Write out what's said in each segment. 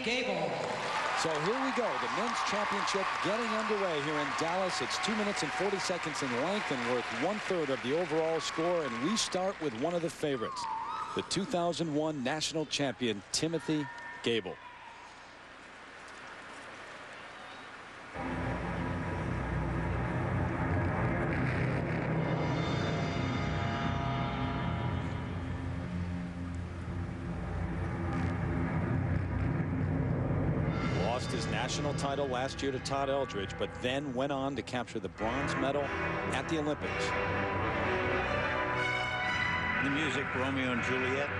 Goebel. So here we go, the men's championship getting underway here in Dallas. It's 2 minutes and 40 seconds in length and worth 1/3 of the overall score. And we start with one of the favorites, the 2001 national champion, Timothy Goebel. His national title last year to Todd Eldridge, but then went on to capture the bronze medal at the Olympics. The music, Romeo and Juliet.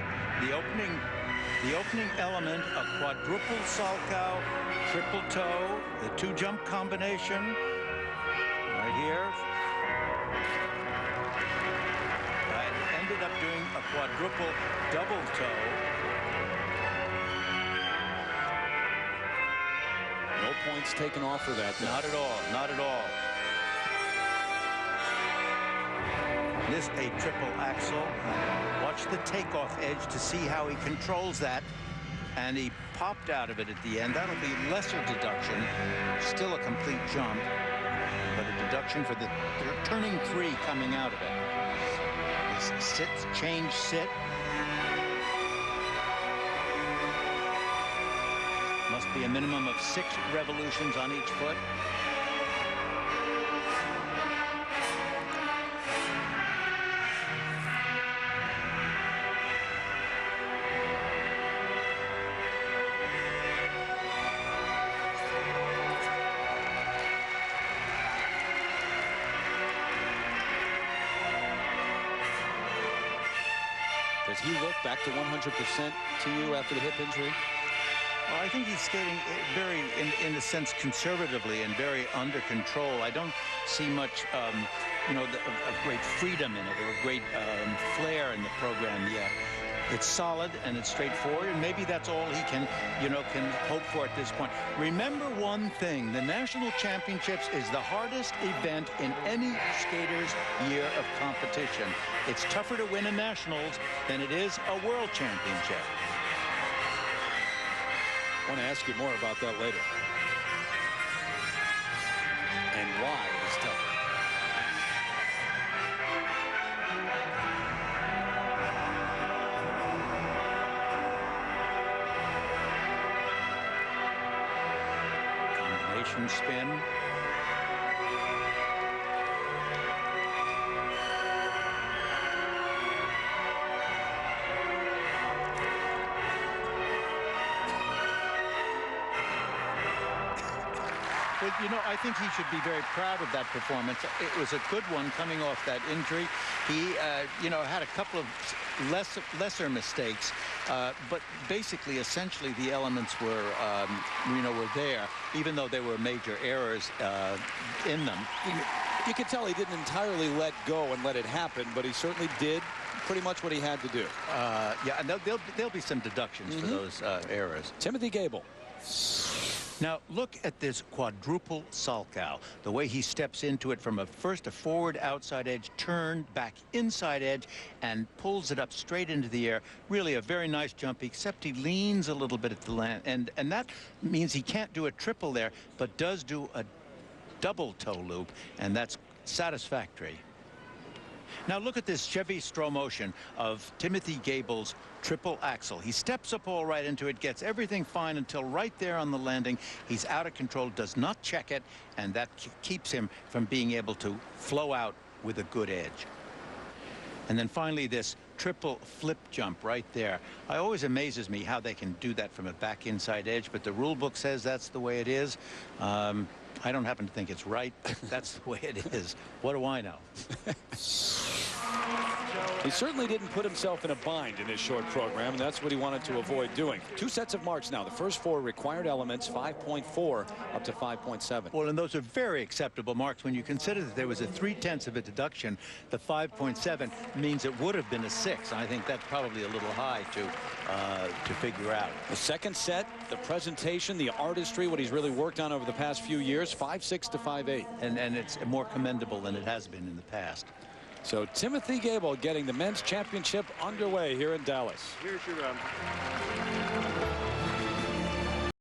The opening element, a quadruple salchow, triple toe, the 2-jump combination right here. I ended up doing a quadruple double toe. No points taken off for that. Not at all. Not at all. This a triple axel. Watch the takeoff edge to see how he controls that. And he popped out of it at the end. That'll be lesser deduction. Still a complete jump. But a deduction for the turning 3 coming out of it. This sit, change, sit. Must be a minimum of 6 revolutions on each foot. Does he look back to 100% to you after the hip injury? Well, I think he's skating very, in a sense, conservatively and very under control. I don't see much, you know, a great freedom in it or a great flair in the program yet. It's solid and it's straightforward, and maybe that's all he can, you know, can hope for at this point. Remember one thing: the national championships is the hardest event in any skater's year of competition. It's tougher to win a nationals than it is a world championship. I want to ask you more about that later. And why it's tougher. Combination spin. But, you know, I think he should be very proud of that performance. It was a good one coming off that injury. He, you know, had a couple of lesser mistakes, but basically, essentially, the elements were, you know, were there, even though there were major errors in them. You could tell he didn't entirely let go and let it happen, but he certainly did pretty much what he had to do. Yeah, and there'll be some deductions for those errors. Timothy Goebel. Now, look at this quadruple salchow. The way he steps into it from first a forward outside edge, turn, back inside edge, and pulls it up straight into the air. Really a very nice jump, except he leans a little bit at the land. And that means he can't do a triple there, but does do a double toe loop, and that's satisfactory. Now look at this Chevy slow motion of Timothy Goebel's triple axel. He steps up all right into it, gets everything fine until right there on the landing. He's out of control, does not check it, and that keeps him from being able to flow out with a good edge. And then finally this triple flip jump right there. It always amazes me how they can do that from a back inside edge, but the rule book says that's the way it is. I don't happen to think it's right. That's the way it is. What do I know? He certainly didn't put himself in a bind in his short program, and that's what he wanted to avoid doing. 2 sets of marks now. The first 4 required elements, 5.4 up to 5.7. Well, and those are very acceptable marks. When you consider that there was a 3/10 of a deduction, the 5.7 means it would have been a 6. I think that's probably a little high to figure out. The second set, the presentation, the artistry, what he's really worked on over the past few years, 5.6 to 5.8. And it's more commendable than it has been in the past. So Timothy Goebel getting the men's championship underway here in Dallas. Here's your